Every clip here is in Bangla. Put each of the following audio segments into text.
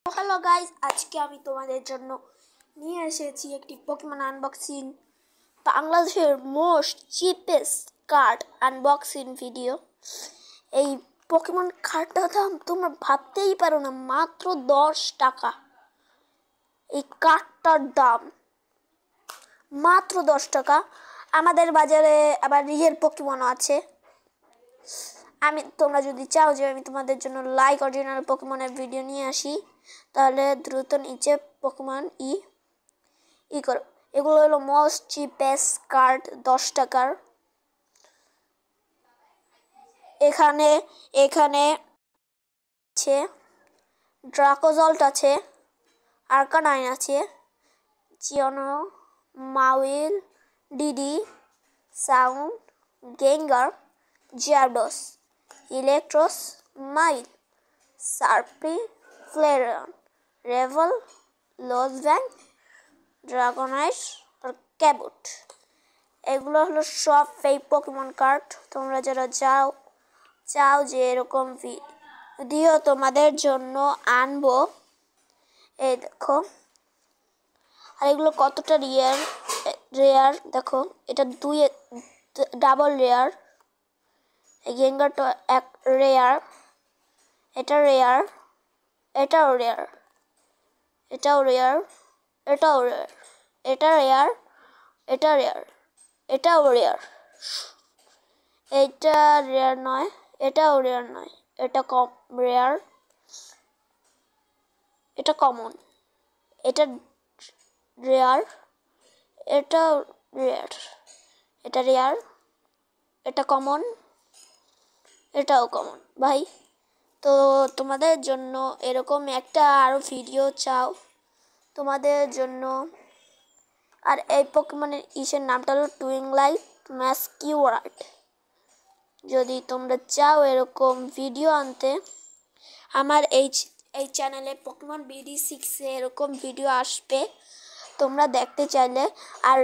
হ্যালো গাইস, আজকে আমি তোমাদের জন্য নিয়ে এসেছি একটি পকেমন আনবক্সিং, বাংলাদেশের most cheapest card unboxing video. এই পকেমন কার্ডটার দাম তোমরা ভাবতেই পারো না, মাত্র 10 টাকা। এই কার্ডটার দাম মাত্র 10 টাকা। আমাদের বাজারে আবার রিয়েল পকেমনও আছে। তোমরা যদি চাও যে আমি তোমাদের জন্য লাইক অরিজিনাল পকেমনের ভিডিও নিয়ে আসি, তাহলে দ্রুত নিচে পকেমন ই করো। এগুলো হলো মোস্ট চিপেস্ট কার্ড, 10 টাকার। এখানে আছে ড্রাকোজল্ট আছে, আর্কানাইন আছে, জিওনো, মাউইল, DD, sound, গেঙ্গার, জ্যাবডস, ইলেকট্রোস, mile, Sarpi, ফ্লেরন, Revel, লোজব্যাং, ড্রাগনাইট আর ক্যাবুট। এগুলো হলো সব ফেক পকেমন কার্ড। তোমরা যারা চাও যে এরকম ভিডিও তোমাদের জন্য আনবো, এই দেখো। আর এগুলো কতটা রেয়ার দেখো। এটা ডাবল রেয়ার। এই গেঙ্গারটা এক রেয়ার, এটা রেয়ার, এটাও রেয়ার, এটাও রেয়ার, এটাও রেয়ার, এটা রেয়ার, এটা রেয়ার, এটাও রেয়ার। এটা রেয়ার নয়, এটাও রেয়ার নয়, এটা কম রেয়ার, এটা কমন, এটা রেয়ার, এটাও রেয়ার, এটা রেয়ার, এটা কমন, এটাও কমন। ভাই, তো তোমাদের জন্য এরকম একটা আরও ভিডিও চাও তোমাদের জন্য। আর এই পকেমনের ইসের নামটা হলো টুইংলাইট ম্যাসকিউরাট। যদি তোমরা চাও এরকম ভিডিও আনতে, আমার এই চ্যানেলে পকেমন BD6 এরকম ভিডিও আসবে তোমরা দেখতে চাইলে। আর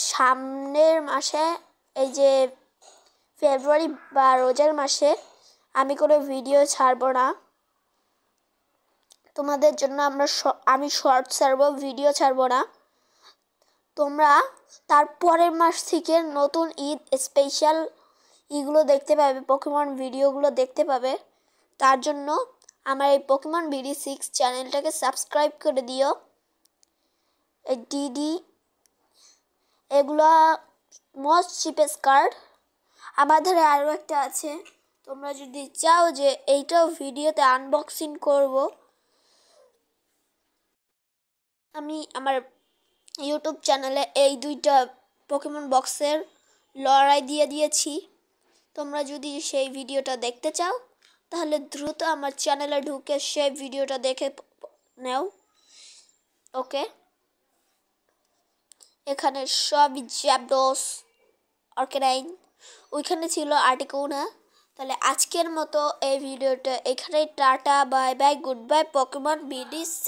সামনের মাসে, এই যে ফেব্রুয়ারি বা রোজার মাসে, আমি কোনো ভিডিও ছাড়বো না তোমাদের জন্য। আমি শর্ট ছাড়বো, ভিডিও ছাড়বো না। তোমরা তারপরের মাস থেকে নতুন ঈদ স্পেশাল ইগুলো দেখতে পাবে, পকেমন ভিডিওগুলো দেখতে পাবে। তার জন্য আমার এই পকেমন BD6 চ্যানেলটাকে সাবস্ক্রাইব করে দিও। এই ডিডি, এগুলো মোস্ট চিপেস্ট কার্ড। আমাদের আরও একটা আছে, তোমরা যদি চাও যে এইটাও ভিডিওতে আনবক্সিং করব, আমি আমার ইউটিউব চ্যানেলে এই দুইটা পকেমন বক্সের লড়াই দিয়েছি। তোমরা যদি সেই ভিডিওটা দেখতে চাও, তাহলে দ্রুত আমার চ্যানেলে ঢুকে সেই ভিডিওটা দেখে নাও। ওকে, এখানে সবই জ্যাবডস, আর্কানাইন, ওইখানে ছিল আর্টিকুনা। তাহলে আজকের মতো এই ভিডিওটা এখানেই। Tata, bye bye, good bye, Pokemon BD6।